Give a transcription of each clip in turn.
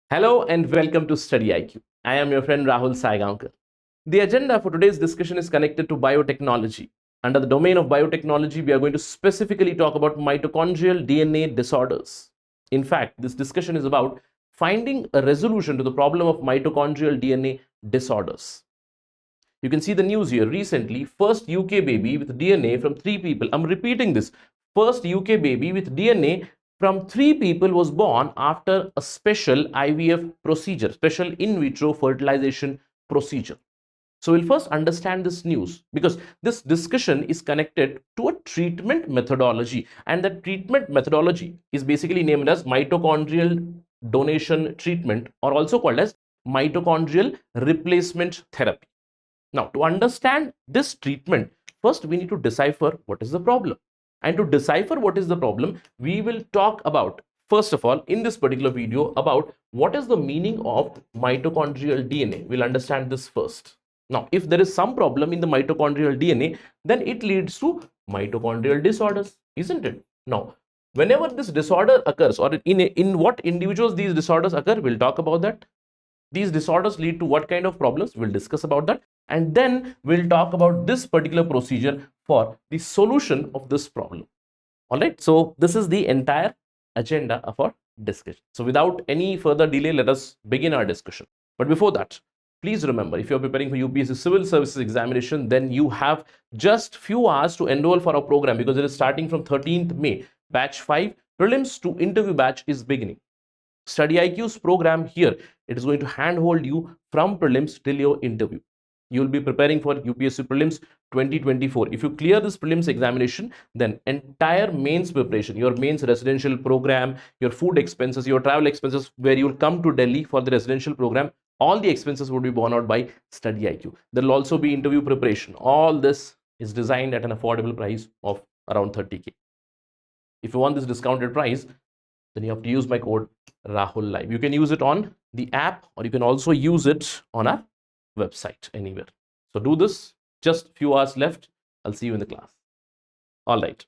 Hello and welcome to StudyIQ. I am your friend Rahul Saigaonker. The agenda for today's discussion is connected to biotechnology. Under the domain of biotechnology, we are going to specifically talk about mitochondrial DNA disorders. In fact, this discussion is about finding a resolution to the problem of mitochondrial DNA disorders. You can see the news here. Recently, first UK baby with DNA from 3 people. I'm repeating this. First UK baby with DNA from 3 people was born after a special IVF procedure, special in vitro fertilization procedure. So we'll first understand this news because this discussion is connected to a treatment methodology, and the treatment methodology is basically named as mitochondrial donation treatment, or also called as mitochondrial replacement therapy. Now, to understand this treatment, first we need to decipher what is the problem. And to decipher what is the problem, we will talk about, first of all, in this particular video, about what is the meaning of mitochondrial DNA. We'll understand this first. Now, if there is some problem in the mitochondrial DNA, then it leads to mitochondrial disorders, isn't it? Now, whenever this disorder occurs, or in what individuals these disorders occur, we'll talk about that. These disorders lead to what kind of problems? We'll discuss about that. And then we'll talk about this particular procedure for the solution of this problem. All right. So this is the entire agenda of our discussion. So without any further delay, let us begin our discussion. But before that, please remember, if you're preparing for UPSC Civil Services examination, then you have just few hours to enroll for our program, because it is starting from 13th May. Batch 5 prelims to interview batch is beginning. StudyIQ's program here, it is going to handhold you from prelims till your interview. You will be preparing for UPSC prelims 2024. If you clear this prelims examination, then entire mains preparation, your mains residential program, your food expenses, your travel expenses, where you will come to Delhi for the residential program, all the expenses would be borne out by StudyIQ. There will also be interview preparation. All this is designed at an affordable price of around 30K. If you want this discounted price, then you have to use my code Rahul Live. You can use it on the app, or you can also use it on our website anywhere. So do this. Just few hours left. I'll see you in the class. All right.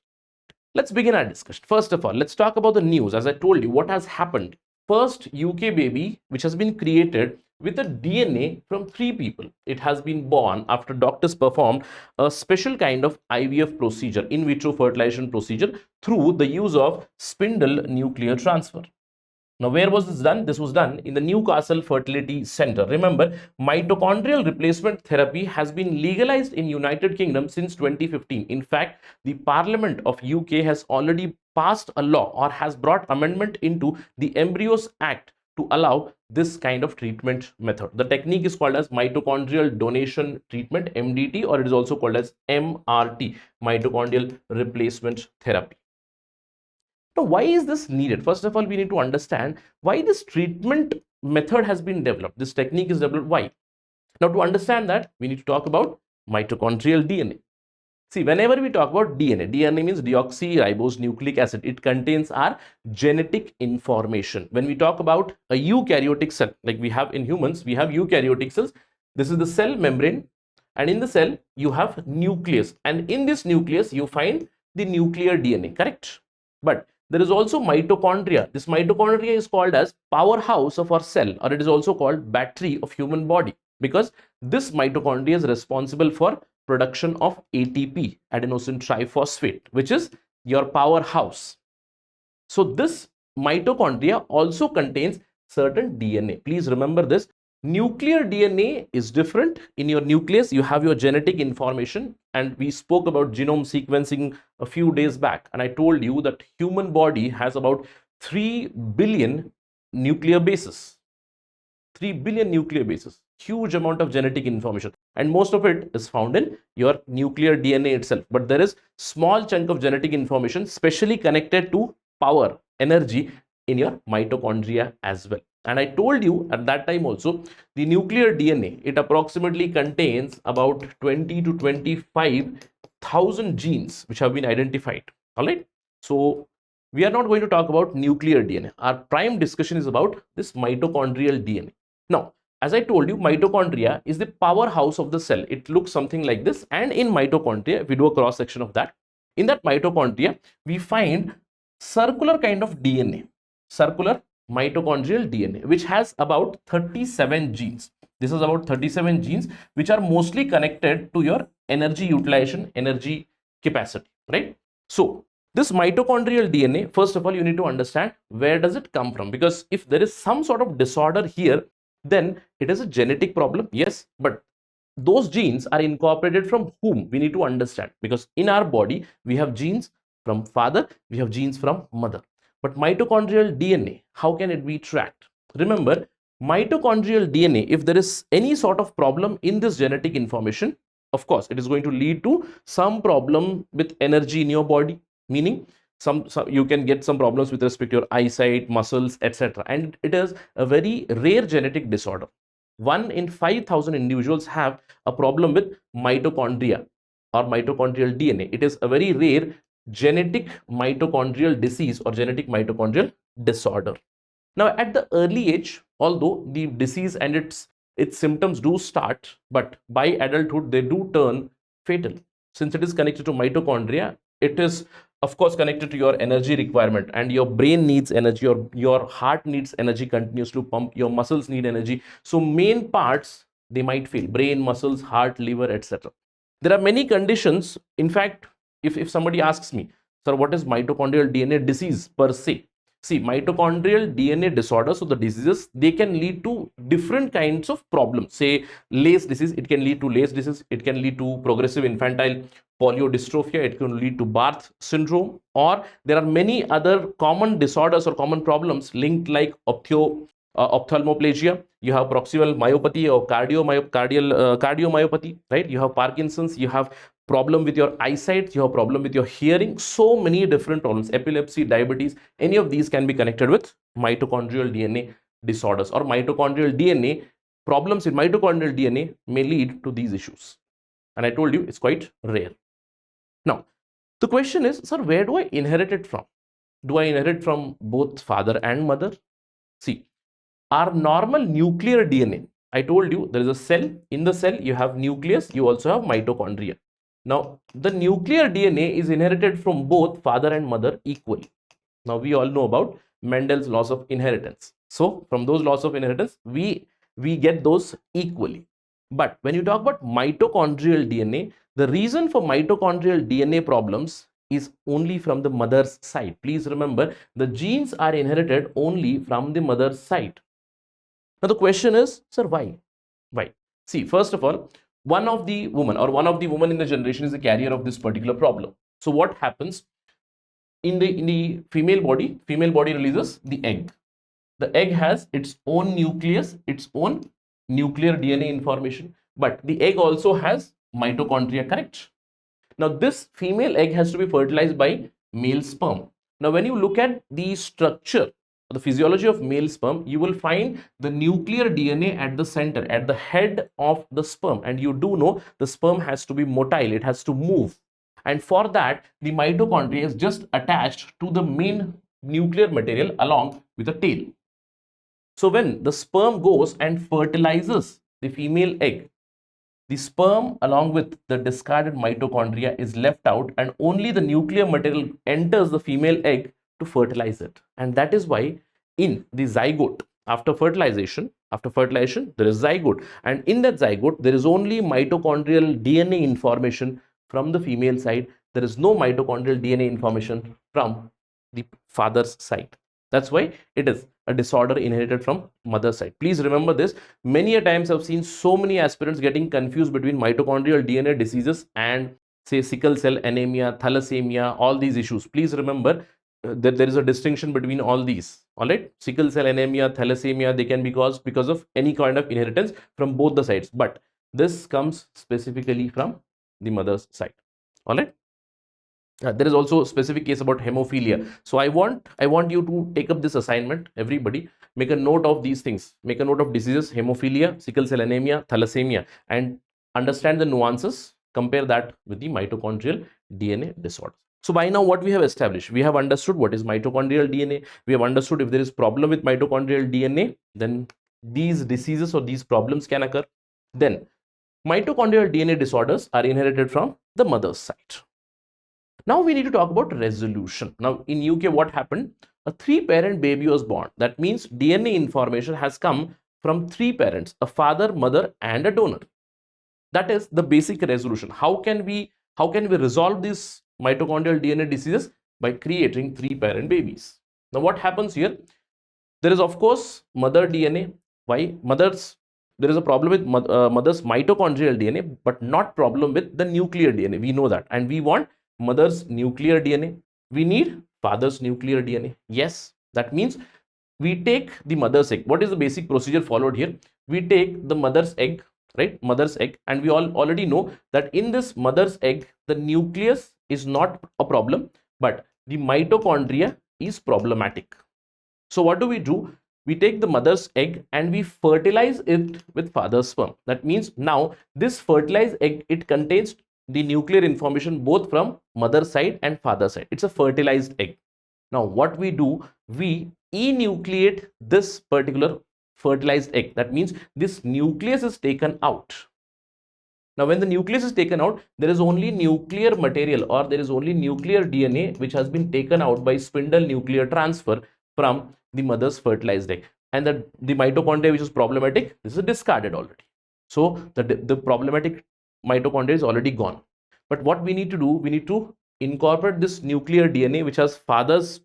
Let's begin our discussion. First of all, let's talk about the news. As I told you, what has happened? First UK baby which has been created with a DNA from 3 people. It has been born after doctors performed a special kind of IVF procedure, in vitro fertilization procedure, through the use of spindle nuclear transfer. Now, where was this done? This was done in the Newcastle Fertility Center. Remember, mitochondrial replacement therapy has been legalized in United Kingdom since 2015. In fact, the Parliament of UK has already passed a law, or has brought amendment into the Embryos Act, to allow this kind of treatment method. The technique is called as mitochondrial donation treatment, MDT, or it is also called as MRT, mitochondrial replacement therapy. Now, why is this needed? First of all, we need to understand why this treatment method has been developed. This technique is developed. Why? Now, to understand that, we need to talk about mitochondrial DNA. See, whenever we talk about DNA, DNA means deoxyribose nucleic acid. It contains our genetic information. When we talk about a eukaryotic cell, like we have in humans, we have eukaryotic cells. This is the cell membrane, and in the cell, you have nucleus. And in this nucleus, you find the nuclear DNA, correct? But there is also mitochondria. This mitochondria is called as powerhouse of our cell, or it is also called battery of human body, because this mitochondria is responsible for production of ATP, adenosine triphosphate, which is your powerhouse. So this mitochondria also contains certain DNA. Please remember this. Nuclear DNA is different. In your nucleus, you have your genetic information, and we spoke about genome sequencing a few days back, and I told you that human body has about 3 billion nuclear bases. 3 billion nuclear bases. Huge amount of genetic information, and most of it is found in your nuclear DNA itself. But there is small chunk of genetic information specially connected to power, energy, in your mitochondria as well. And I told you at that time also, the nuclear DNA, it approximately contains about 20 to 25,000 genes which have been identified. All right. So we are not going to talk about nuclear DNA. Our prime discussion is about this mitochondrial DNA. Now, as I told you, mitochondria is the powerhouse of the cell. It looks something like this. And in mitochondria, if we do a cross section of that, in that mitochondria, we find circular kind of DNA. Circular mitochondrial DNA, which has about 37 genes. This is about 37 genes which are mostly connected to your energy utilization, energy capacity, right? So this mitochondrial DNA, first of all, you need to understand where does it come from, because if there is some sort of disorder here, then it is a genetic problem, yes, but those genes are incorporated from whom we need to understand, because in our body we have genes from father, we have genes from mother. But mitochondrial DNA, how can it be tracked? Remember, mitochondrial DNA, if there is any sort of problem in this genetic information, of course it is going to lead to some problem with energy in your body, meaning some you can get some problems with respect to your eyesight, muscles, etc. And it is a very rare genetic disorder. 1 in 5,000 individuals have a problem with mitochondria or mitochondrial DNA. It is a very rare genetic mitochondrial disease or genetic mitochondrial disorder. Now, at the early age, although the disease and its symptoms do start, but by adulthood they do turn fatal. Since it is connected to mitochondria, it is of course connected to your energy requirement, and your brain needs energy, your heart needs energy, continues to pump, your muscles need energy. So main parts, they might fail: brain, muscles, heart, liver, etc. There are many conditions. In fact, if somebody asks me, sir, what is mitochondrial DNA disease per se? See, mitochondrial DNA disorders, so the diseases, they can lead to different kinds of problems. Say Lace disease, it can lead to Lace disease, it can lead to progressive infantile polyodystrophy, it can lead to Barth syndrome, or there are many other common disorders or common problems linked, like ophthalmoplegia, you have proximal myopathy or cardiomyopathy, right? You have Parkinson's, you have problem with your eyesight, you have problem with your hearing, so many different problems, epilepsy, diabetes, any of these can be connected with mitochondrial DNA disorders, or mitochondrial DNA problems in mitochondrial DNA may lead to these issues. And I told you it's quite rare. Now, the question is, sir, where do I inherit it from? Do I inherit from both father and mother? See, our normal nuclear DNA, I told you there is a cell. In the cell, you have nucleus, you also have mitochondria. Now, the nuclear DNA is inherited from both father and mother equally. Now, we all know about Mendel's laws of inheritance. So, from those laws of inheritance, we get those equally. But when you talk about mitochondrial DNA, the reason for mitochondrial DNA problems is only from the mother's side. Please remember, the genes are inherited only from the mother's side. Now, the question is, sir, why? Why? See, first of all, one of the women in the generation is the carrier of this particular problem. So what happens in the female body? Female body releases the egg. The egg has its own nucleus, its own nuclear DNA information, but the egg also has mitochondria, correct? Now this female egg has to be fertilized by male sperm. Now when you look at the structure, the physiology of male sperm, you will find the nuclear DNA at the center, at the head of the sperm. And you do know the sperm has to be motile, it has to move. And for that, the mitochondria is just attached to the main nuclear material along with a tail. So when the sperm goes and fertilizes the female egg, the sperm along with the discarded mitochondria is left out, and only the nuclear material enters the female egg to fertilize it. And that is why in the zygote, after fertilization there is zygote, and in that zygote there is only mitochondrial DNA information from the female side. There is no mitochondrial DNA information from the father's side. That's why it is a disorder inherited from mother's side. Please remember this. Many a times I've seen so many aspirants getting confused between mitochondrial DNA diseases and say sickle cell anemia, thalassemia, all these issues. Please remember that there is a distinction between all these. All right, sickle cell anemia, thalassemia, they can be caused because of any kind of inheritance from both the sides, but this comes specifically from the mother's side. All right. There is also a specific case about hemophilia. So I want you to take up this assignment. Everybody make a note of these things. Make a note of diseases: hemophilia, sickle cell anemia, thalassemia, and understand the nuances. Compare that with the mitochondrial DNA disorder. So by now what we have established, we have understood what is mitochondrial DNA. We have understood if there is problem with mitochondrial DNA, then these diseases or these problems can occur. Then mitochondrial DNA disorders are inherited from the mother's side. Now we need to talk about resolution. Now in UK, what happened? a three-parent baby was born. That means DNA information has come from three parents, a father, mother, and a donor. That is the basic resolution. How can we resolve these mitochondrial DNA diseases? By creating three-parent babies. Now, what happens here? There is, of course, mother DNA. Why? There is a problem with mother's mitochondrial DNA, but not problem with the nuclear DNA. We know that. And we want mother's nuclear DNA. We need father's nuclear DNA. Yes, that means we take the mother's egg. What is the basic procedure followed here? We take the mother's egg, right? Mother's egg. And we all already know that in this mother's egg, the nucleus is not a problem, but the mitochondria is problematic. So what do? We take the mother's egg and we fertilize it with father's sperm. That means now this fertilized egg, it contains the nuclear information both from mother side and father side. It's a fertilized egg. Now what we do, we enucleate this particular fertilized egg. That means this nucleus is taken out. Now when the nucleus is taken out, there is only nuclear material, or there is only nuclear DNA which has been taken out by spindle nuclear transfer from the mother's fertilized egg, and the mitochondria which is problematic, this is discarded already. So the problematic mitochondria is already gone. But what we need to do, we need to incorporate this nuclear DNA which has father's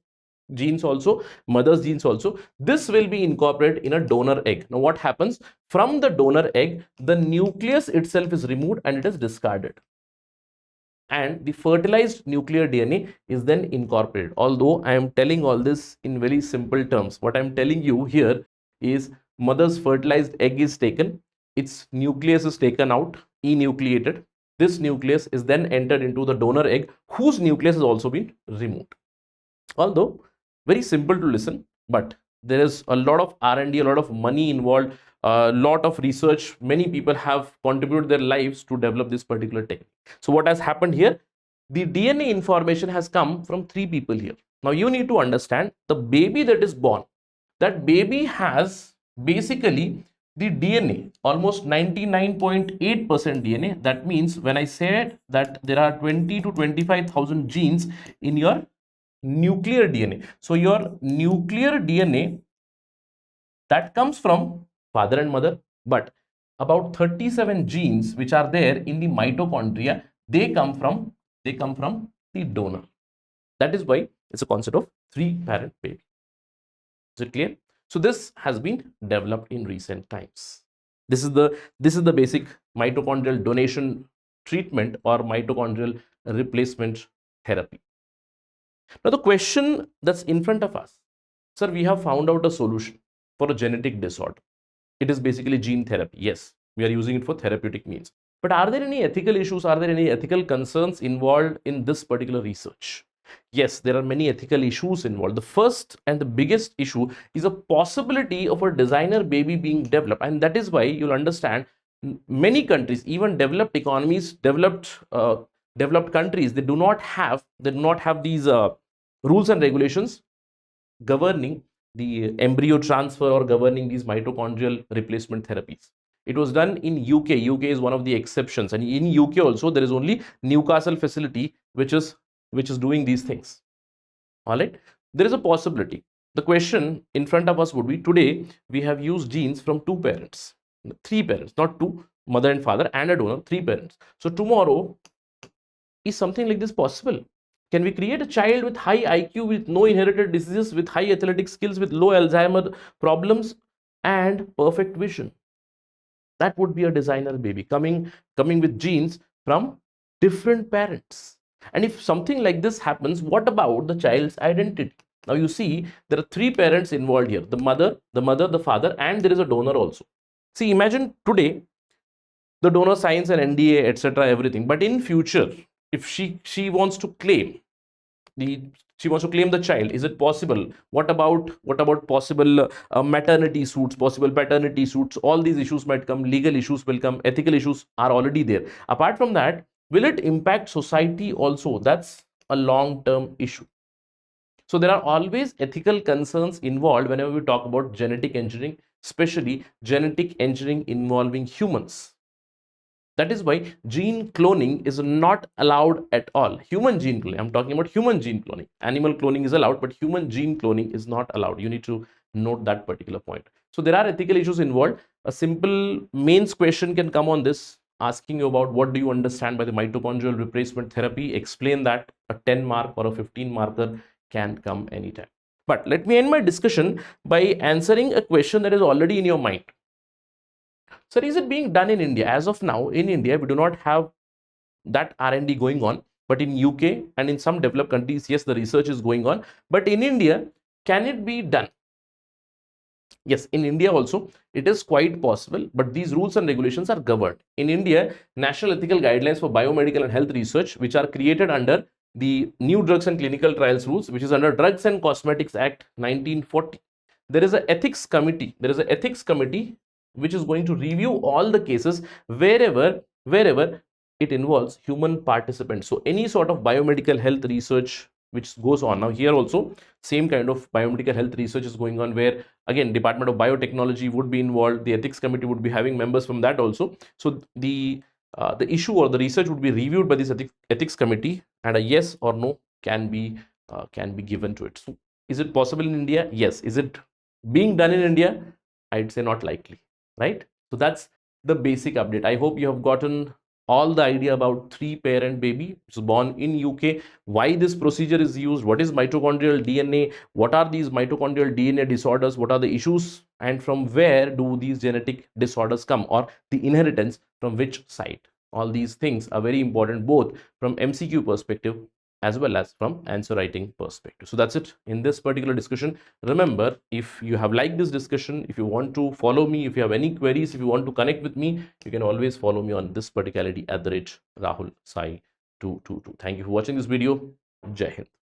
genes also, mother's genes also. This will be incorporated in a donor egg. Now what happens? From the donor egg, the nucleus itself is removed and it is discarded, and the fertilized nuclear DNA is then incorporated. Although I am telling all this in very simple terms, what I am telling you here is mother's fertilized egg is taken, its nucleus is taken out, enucleated. This nucleus is then entered into the donor egg, whose nucleus has also been removed. Although very simple to listen, but there is a lot of R&D, a lot of money involved, a lot of research. Many people have contributed their lives to develop this particular technique. So what has happened here? The DNA information has come from three people here. Now you need to understand, the baby that is born, that baby has basically the DNA, almost 99.8% DNA. That means when I said that there are 20 to 25,000 genes in your nuclear DNA. So your nuclear DNA, that comes from father and mother, but about 37 genes which are there in the mitochondria, they come from the donor. That is why it's a concept of three-parent baby. Is it clear? So this has been developed in recent times. This is the basic mitochondrial donation treatment or mitochondrial replacement therapy. Now the question that's in front of us, sir, we have found out a solution for a genetic disorder. It is basically gene therapy. Yes, we are using it for therapeutic means. But are there any ethical issues? Are there any ethical concerns involved in this particular research? Yes, there are many ethical issues involved. The first and the biggest issue is a possibility of a designer baby being developed. And that is why you'll understand many countries, even developed economies, developed countries, they do not have these rules and regulations governing the embryo transfer or governing these mitochondrial replacement therapies. It was done in UK. UK is one of the exceptions, and in UK also there is only Newcastle facility which is doing these things. All right, there is a possibility. The question in front of us would be, today we have used genes from two parents, three parents, not two, mother and father and a donor, three parents. So tomorrow, is something like this possible? Can we create a child with high IQ, with no inherited diseases, with high athletic skills, with low Alzheimer problems and perfect vision? That would be a designer baby coming with genes from different parents. And if something like this happens, what about the child's identity? Now you see, there are three parents involved here, the mother, the father, and there is a donor also. See, imagine today the donor signs an NDA, etc., everything. But in future, if she wants to claim the child, is it possible? What about possible maternity suits, possible paternity suits? All these issues might come, legal issues will come, ethical issues are already there. Apart from that, will it impact society also? That's a long-term issue. So there are always ethical concerns involved whenever we talk about genetic engineering, especially genetic engineering involving humans. That is why gene cloning is not allowed at all. Human gene cloning, I'm talking about human gene cloning. Animal cloning is allowed, but human gene cloning is not allowed. You need to note that particular point. So there are ethical issues involved. A simple mains question can come on this, asking you about what do you understand by the mitochondrial replacement therapy. Explain that. A 10 mark or a 15 marker can come anytime. But let me end my discussion by answering a question that is already in your mind. Sir, is it being done in India? As of now, in India, we do not have that R&D going on, but in UK and in some developed countries, yes, the research is going on. But in India, can it be done? Yes, in India also, it is quite possible, but these rules and regulations are governed. In India, National Ethical Guidelines for Biomedical and Health Research, which are created under the New Drugs and Clinical Trials Rules, which is under Drugs and Cosmetics Act 1940. There is an ethics committee. There is an ethics committee which is going to review all the cases wherever it involves human participants. So any sort of biomedical health research which goes on. Now here also same kind of biomedical health research is going on, where again Department of Biotechnology would be involved. The ethics committee would be having members from that also. So the issue or the research would be reviewed by this ethics committee, and a yes or no can be given to it. So is it possible in India? Yes. Is it being done in India? I'd say not likely, right? So that's the basic update. I hope you have gotten all the idea about 3-parent baby which is born in UK, why this procedure is used, what is mitochondrial DNA, what are these mitochondrial DNA disorders, what are the issues, and from where do these genetic disorders come, or the inheritance from which side. All these things are very important, both from MCQ perspective as well as from answer writing perspective. So that's it in this particular discussion. Remember, if you have liked this discussion, if you want to follow me, if you have any queries, if you want to connect with me, you can always follow me on this particularity @ Rahul Sai 222. Thank you for watching this video. Jai Hind.